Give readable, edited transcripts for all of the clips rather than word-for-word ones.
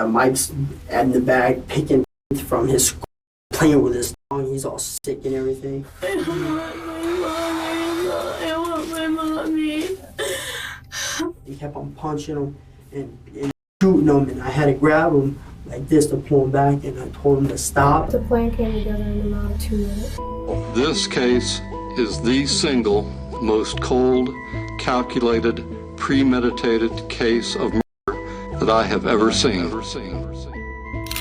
Mike's in the back picking from his skull, playing with his tongue. He's all sick and everything. I want my mommy. He kept on punching him and shooting him, and I had to grab him like this to pull him back, and I told him to stop. The plan came together in about 2 minutes. This case is the single most cold, calculated, premeditated case of murder that I have ever seen.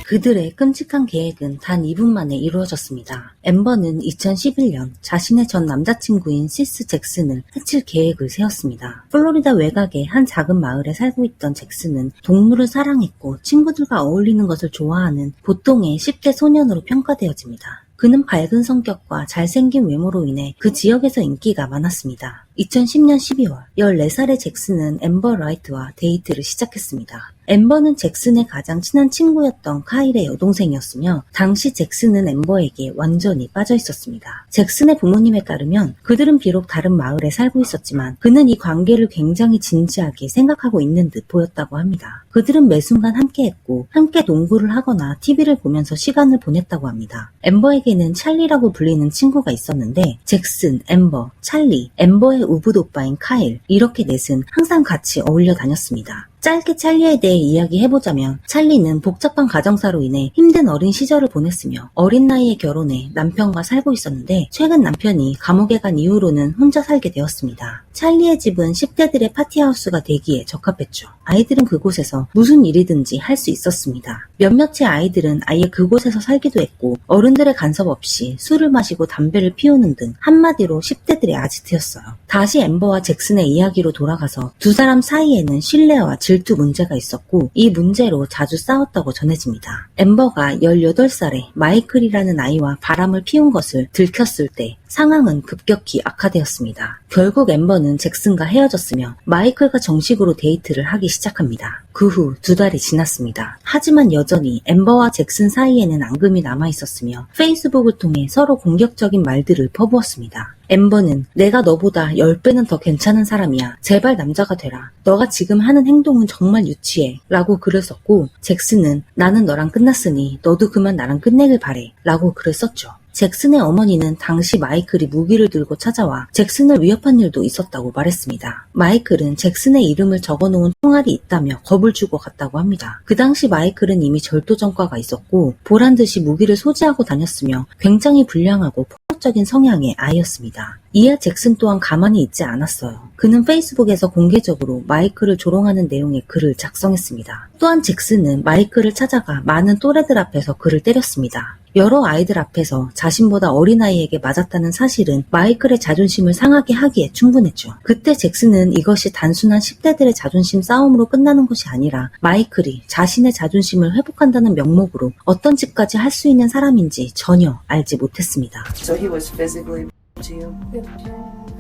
그들의 끔찍한 계획은 단 2분 만에 이루어졌습니다. 엠버는 2011년 자신의 전 남자친구인 시스 잭슨을 해칠 계획을 세웠습니다. 플로리다 외곽의 한 작은 마을에 살고 있던 잭슨은 동물을 사랑했고 친구들과 어울리는 것을 좋아하는 보통의 10대 소년으로 평가되어집니다. 그는 밝은 성격과 잘생긴 외모로 인해 그 지역에서 인기가 많았습니다. 2010년 12월 14살의 잭슨은 엠버 라이트와 데이트를 시작했습니다. 엠버는 잭슨의 가장 친한 친구였던 카일의 여동생이었으며 당시 잭슨은 엠버에게 완전히 빠져 있었습니다. 잭슨의 부모님에 따르면 그들은 비록 다른 마을에 살고 있었지만 그는 이 관계를 굉장히 진지하게 생각하고 있는 듯 보였다고 합니다. 그들은 매 순간 함께했고 함께 농구를 하거나 TV를 보면서 시간을 보냈다고 합니다. 엠버에게는 찰리라고 불리는 친구가 있었는데 잭슨, 엠버, 찰리, 엠버의 우붓 오빠인 카일 이렇게 넷은 항상 같이 어울려 다녔습니다. 짧게 찰리에 대해 이야기해보자면 찰리는 복잡한 가정사로 인해 힘든 어린 시절을 보냈으며 어린 나이에 결혼해 남편과 살고 있었는데 최근 남편이 감옥에 간 이후로는 혼자 살게 되었습니다. 찰리의 집은 10대들의 파티하우스가 되기에 적합했죠. 아이들은 그곳에서 무슨 일이든지 할 수 있었습니다. 몇몇의 아이들은 아예 그곳에서 살기도 했고 어른들의 간섭 없이 술을 마시고 담배를 피우는 등 한마디로 10대들의 아지트였어요. 다시 엠버와 잭슨의 이야기로 돌아가서 두 사람 사이에는 신뢰와 질투 문제가 있었고 이 문제로 자주 싸웠다고 전해집니다. 엠버가 18살에 마이클이라는 아이와 바람을 피운 것을 들켰을 때 상황은 급격히 악화되었습니다. 결국 엠버는 잭슨과 헤어졌으며 마이클과 정식으로 데이트를 하기 시작합니다. 그 후 2달이 지났습니다. 하지만 여전히 엠버와 잭슨 사이에는 앙금이 남아있었으며 페이스북을 통해 서로 공격적인 말들을 퍼부었습니다. 엠버는 내가 너보다 10배는 더 괜찮은 사람이야. 제발 남자가 되라. 너가 지금 하는 행동은 정말 유치해. 라고 글을 썼고 잭슨은 나는 너랑 끝났으니 너도 그만 나랑 끝내길 바래. 라고 글을 썼죠. 잭슨의 어머니는 당시 마이클이 무기를 들고 찾아와 잭슨을 위협한 일도 있었다고 말했습니다. 마이클은 잭슨의 이름을 적어놓은 총알이 있다며 겁을 주고 갔다고 합니다. 그 당시 마이클은 이미 절도전과가 있었고 보란듯이 무기를 소지하고 다녔으며 굉장히 불량하고 폭력적인 성향의 아이였습니다. 이에 잭슨 또한 가만히 있지 않았어요. 그는 페이스북에서 공개적으로 마이클을 조롱하는 내용의 글을 작성했습니다. 또한 잭슨은 마이클을 찾아가 많은 또래들 앞에서 그를 때렸습니다. 여러 아이들 앞에서 자신보다 어린아이에게 맞았다는 사실은 마이클의 자존심을 상하게 하기에 충분했죠. 그때 잭슨은 이것이 단순한 10대들의 자존심 싸움으로 끝나는 것이 아니라 마이클이 자신의 자존심을 회복한다는 명목으로 어떤 짓까지 할 수 있는 사람인지 전혀 알지 못했습니다. So he was physically to you? Yeah.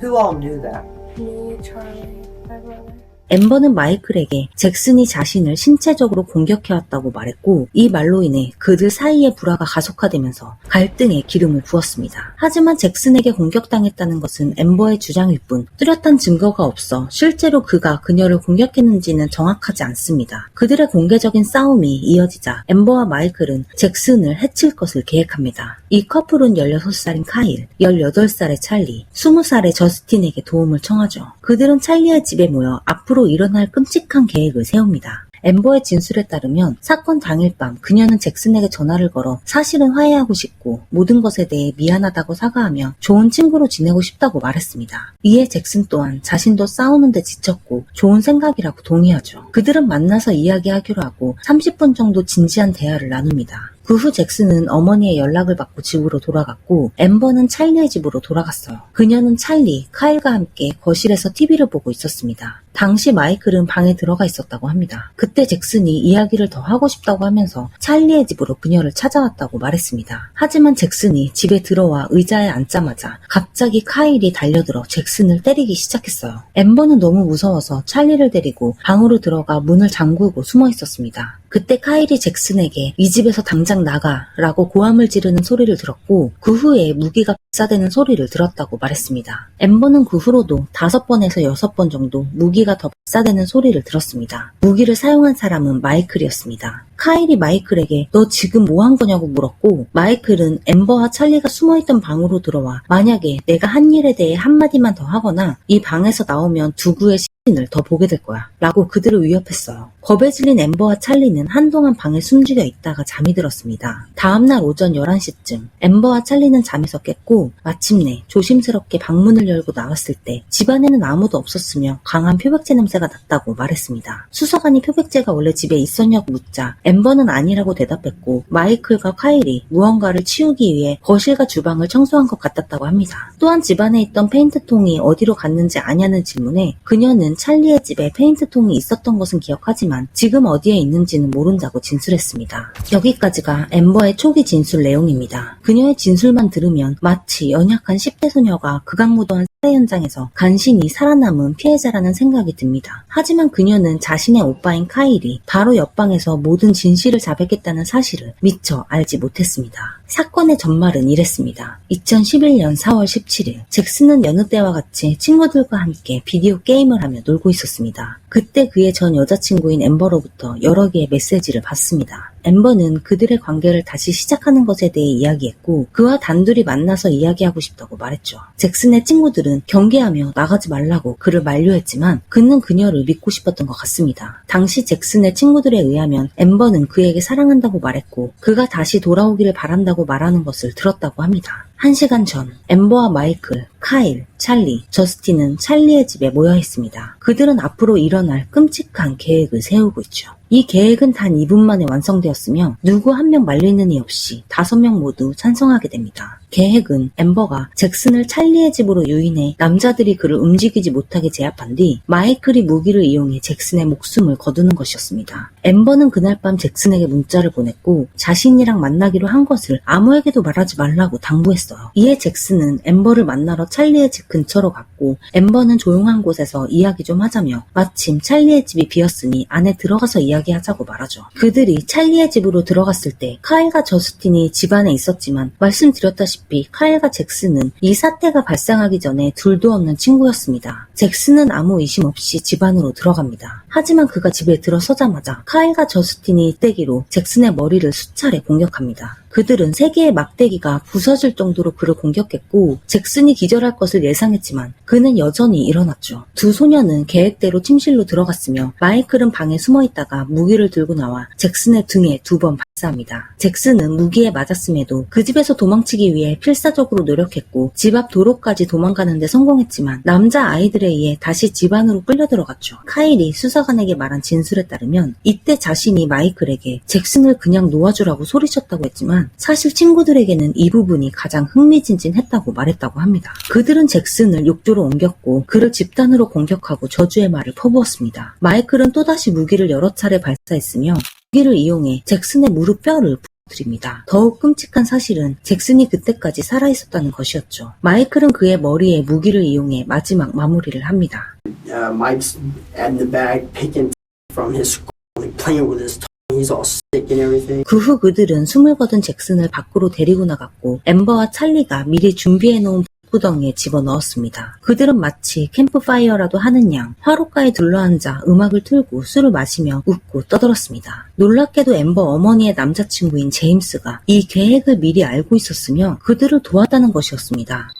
Who all knew that? Me, Charlie, my brother. 엠버는 마이클에게 잭슨이 자신을 신체적으로 공격해왔다고 말했고 이 말로 인해 그들 사이의 불화가 가속화되면서 갈등에 기름을 부었습니다. 하지만 잭슨에게 공격당했다는 것은 엠버의 주장일 뿐 뚜렷한 증거가 없어 실제로 그가 그녀를 공격했는지는 정확하지 않습니다. 그들의 공개적인 싸움이 이어지자 엠버와 마이클은 잭슨을 해칠 것을 계획합니다. 이 커플은 16살인 카일, 18살의 찰리, 20살의 저스틴에게 도움을 청하죠. 그들은 찰리의 집에 모여 앞으로 일어날 끔찍한 계획을 세웁니다. 엠버의 진술에 따르면 사건 당일 밤 그녀는 잭슨에게 전화를 걸어 사실은 화해하고 싶고 모든 것에 대해 미안하다고 사과하며 좋은 친구로 지내고 싶다고 말했습니다. 이에 잭슨 또한 자신도 싸우는데 지쳤고 좋은 생각이라고 동의하죠. 그들은 만나서 이야기하기로 하고 30분 정도 진지한 대화를 나눕니다. 그 후 잭슨은 어머니의 연락을 받고 집으로 돌아갔고 엠버는 찰리의 집으로 돌아갔어요. 그녀는 찰리, 카일과 함께 거실에서 TV를 보고 있었습니다. 당시 마이클은 방에 들어가 있었다고 합니다. 그때 잭슨이 이야기를 더 하고 싶다고 하면서 찰리의 집으로 그녀를 찾아왔다고 말했습니다. 하지만 잭슨이 집에 들어와 의자에 앉자마자 갑자기 카일이 달려들어 잭슨을 때리기 시작했어요. 엠버는 너무 무서워서 찰리를 데리고 방으로 들어가 문을 잠그고 숨어 있었습니다. 그때 카일이 잭슨에게 이 집에서 당장 나가 라고 고함을 지르는 소리를 들었고 그 후에 무기가 발사되는 소리를 들었다고 말했습니다. 엠버는 그 후로도 5번에서 6번 정도 무기가 더 발사되는 소리를 들었습니다. 무기를 사용한 사람은 마이클이었습니다. 카일이 마이클에게 너 지금 뭐 한 거냐고 물었고, 마이클은 엠버와 찰리가 숨어있던 방으로 들어와 만약에 내가 한 일에 대해 한마디만 더 하거나 이 방에서 나오면 두구의 시신을 더 보게 될 거야 라고 그들을 위협했어요. 겁에 질린 엠버와 찰리는 한동안 방에 숨죽여 있다가 잠이 들었습니다. 다음날 오전 11시쯤 엠버와 찰리는 잠에서 깼고 마침내 조심스럽게 방문을 열고 나왔을 때 집안에는 아무도 없었으며 강한 표백제 냄새가 났다고 말했습니다. 수사관이 표백제가 원래 집에 있었냐고 묻자 엠버는 아니라고 대답했고 마이클과 카일이 무언가를 치우기 위해 거실과 주방을 청소한 것 같았다고 합니다. 또한 집안에 있던 페인트통이 어디로 갔는지 아냐는 질문에 그녀는 찰리의 집에 페인트통이 있었던 것은 기억하지만 지금 어디에 있는지는 모른다고 진술했습니다. 여기까지가 엠버의 초기 진술 내용입니다. 그녀의 진술만 들으면 마치 연약한 10대 소녀가 극악무도한 살해 현장에서 간신히 살아남은 피해자라는 생각이 듭니다. 하지만 그녀는 자신의 오빠인 카일이 바로 옆방에서 모든 진실을 자백했다는 사실을 미처 알지 못했습니다. 사건의 전말은 이랬습니다. 2011년 4월 17일 잭슨은 여느 때와 같이 친구들과 함께 비디오 게임을 하며 놀고 있었습니다. 그때 그의 전 여자친구인 엠버로부터 여러 개의 메시지를 받습니다. 엠버는 그들의 관계를 다시 시작하는 것에 대해 이야기했고 그와 단둘이 만나서 이야기하고 싶다고 말했죠. 잭슨의 친구들은 경계하며 나가지 말라고 그를 만류했지만 그는 그녀를 믿고 싶었던 것 같습니다. 당시 잭슨의 친구들에 의하면 엠버는 그에게 사랑한다고 말했고 그가 다시 돌아오기를 바란다고 말하는 것을 들었다고 합니다. 1시간 전 엠버와 마이클, 카일, 찰리, 저스틴은 찰리의 집에 모여 있습니다. 그들은 앞으로 일어날 끔찍한 계획을 세우고 있죠. 이 계획은 단 2분 만에 완성되었으며 누구 한 명 말리는 이 없이 5명 모두 찬성하게 됩니다. 계획은 엠버가 잭슨을 찰리의 집으로 유인해 남자들이 그를 움직이지 못하게 제압한 뒤 마이클이 무기를 이용해 잭슨의 목숨을 거두는 것이었습니다. 엠버는 그날 밤 잭슨에게 문자를 보냈고 자신이랑 만나기로 한 것을 아무에게도 말하지 말라고 당부했어요. 이에 잭슨은 엠버를 만나러 찰리의 집 근처로 갔고 엠버는 조용한 곳에서 이야기 좀 하자며 마침 찰리의 집이 비었으니 안에 들어가서 이야기하자고 말하죠. 그들이 찰리의 집으로 들어갔을 때 카일과 저스틴이 집 안에 있었지만 말씀드렸다시피 카일과 잭슨은 이 사태가 발생하기 전에 둘도 없는 친구였습니다. 잭슨은 아무 의심 없이 집 안으로 들어갑니다. 하지만 그가 집에 들어서자마자 카일과 저스틴이 잇대기로 잭슨의 머리를 수차례 공격합니다. 그들은 3개의 막대기가 부서질 정도로 그를 공격했고 잭슨이 기절할 것을 예상했지만 그는 여전히 일어났죠. 두 소녀는 계획대로 침실로 들어갔으며 마이클은 방에 숨어있다가 무기를 들고 나와 잭슨의 등에 2번 발사합니다. 잭슨은 무기에 맞았음에도 그 집에서 도망치기 위해 필사적으로 노력했고 집 앞 도로까지 도망가는 데 성공했지만 남자 아이들에 의해 다시 집 안으로 끌려 들어갔죠. 카일이 수사관에게 말한 진술에 따르면 이때 자신이 마이클에게 잭슨을 그냥 놓아주라고 소리쳤다고 했지만 사실 친구들에게는 이 부분이 가장 흥미진진했다고 말했다고 합니다. 그들은 잭슨을 욕조로 옮겼고 그를 집단으로 공격하고 저주의 말을 퍼부었습니다. 마이클은 또다시 무기를 여러 차례 발사했으며 무기를 이용해 잭슨의 무릎 뼈를 부러뜨립니다. 더욱 끔찍한 사실은 잭슨이 그때까지 살아있었다는 것이었죠. 마이클은 그의 머리에 무기를 이용해 마지막 마무리를 합니다. Mike's in the bag picking from his skull, like playing with his tongue. He's all sick and everything. 그 후 그들은 숨을 거둔 잭슨을 밖으로 데리고 나갔고 엠버와 찰리가 미리 준비해놓은 구덩이에 집어넣었습니다. 그들은 마치 캠프파이어라도 하는 양 화로가에 둘러앉아 음악을 틀고 술을 마시며 웃고 떠들었습니다. 놀랍게도 엠버 어머니의 남자친구인 제임스가 이 계획을 미리 알고 있었으며 그들을 도왔다는 것이었습니다.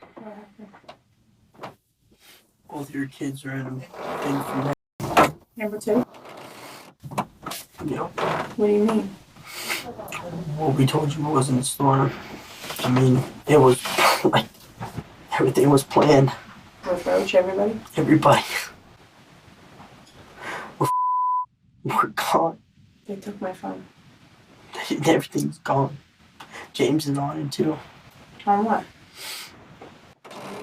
Both your kids are in a thing from Number 2? you know. What do you mean? What we told you was in the storm. I mean, it was like everything was planned. With Roach, everybody? Everybody. We're gone. They took my phone. Everything's gone. James is on it too. On what?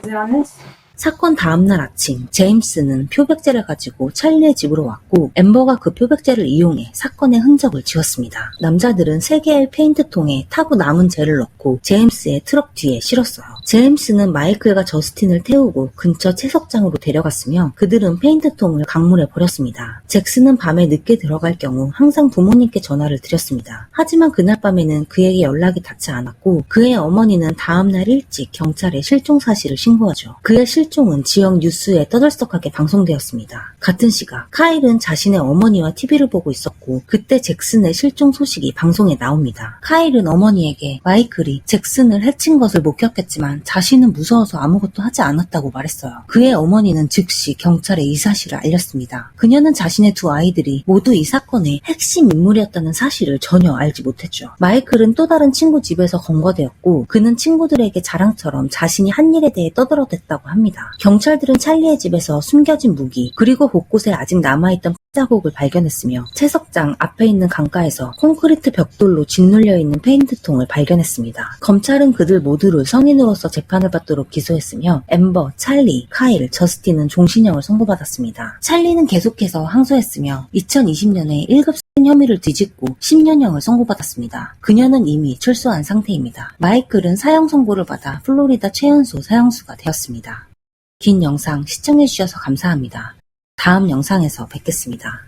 Is it on this? 사건 다음날 아침, 제임스는 표백제를 가지고 찰리의 집으로 왔고 엠버가 그 표백제를 이용해 사건의 흔적을 지웠습니다. 남자들은 3개의 페인트통에 타고 남은 젤을 넣고 제임스의 트럭 뒤에 실었어요. 제임스는 마이클과 저스틴을 태우고 근처 채석장으로 데려갔으며 그들은 페인트통을 강물에 버렸습니다. 잭슨은 밤에 늦게 들어갈 경우 항상 부모님께 전화를 드렸습니다. 하지만 그날 밤에는 그에게 연락이 닿지 않았고 그의 어머니는 다음날 일찍 경찰에 실종 사실을 신고하죠. 그의 실종은 지역 뉴스에 떠들썩하게 방송되었습니다. 같은 시각 카일은 자신의 어머니와 TV를 보고 있었고 그때 잭슨의 실종 소식이 방송에 나옵니다. 카일은 어머니에게 마이클이 잭슨을 해친 것을 목격했지만 자신은 무서워서 아무것도 하지 않았다고 말했어요. 그의 어머니는 즉시 경찰에 이 사실을 알렸습니다. 그녀는 자신의 2 아이들이 모두 이 사건의 핵심 인물이었다는 사실을 전혀 알지 못했죠. 마이클은 또 다른 친구 집에서 검거되었고 그는 친구들에게 자랑처럼 자신이 한 일에 대해 떠들어댔다고 합니다. 경찰들은 찰리의 집에서 숨겨진 무기 그리고 곳곳에 아직 남아있던 자국을 발견했으며 채석장 앞에 있는 강가에서 콘크리트 벽돌로 짓눌려 있는 페인트통을 발견했습니다. 검찰은 그들 모두를 성인으로서 재판을 받도록 기소했으며 엠버, 찰리, 카일, 저스틴은 종신형을 선고받았습니다. 찰리는 계속해서 항소했으며 2020년에 1급 살인 혐의를 뒤집고 10년형을 선고받았습니다. 그녀는 이미 출소한 상태입니다. 마이클은 사형 선고를 받아 플로리다 최연소 사형수가 되었습니다. 긴 영상 시청해주셔서 감사합니다. 다음 영상에서 뵙겠습니다.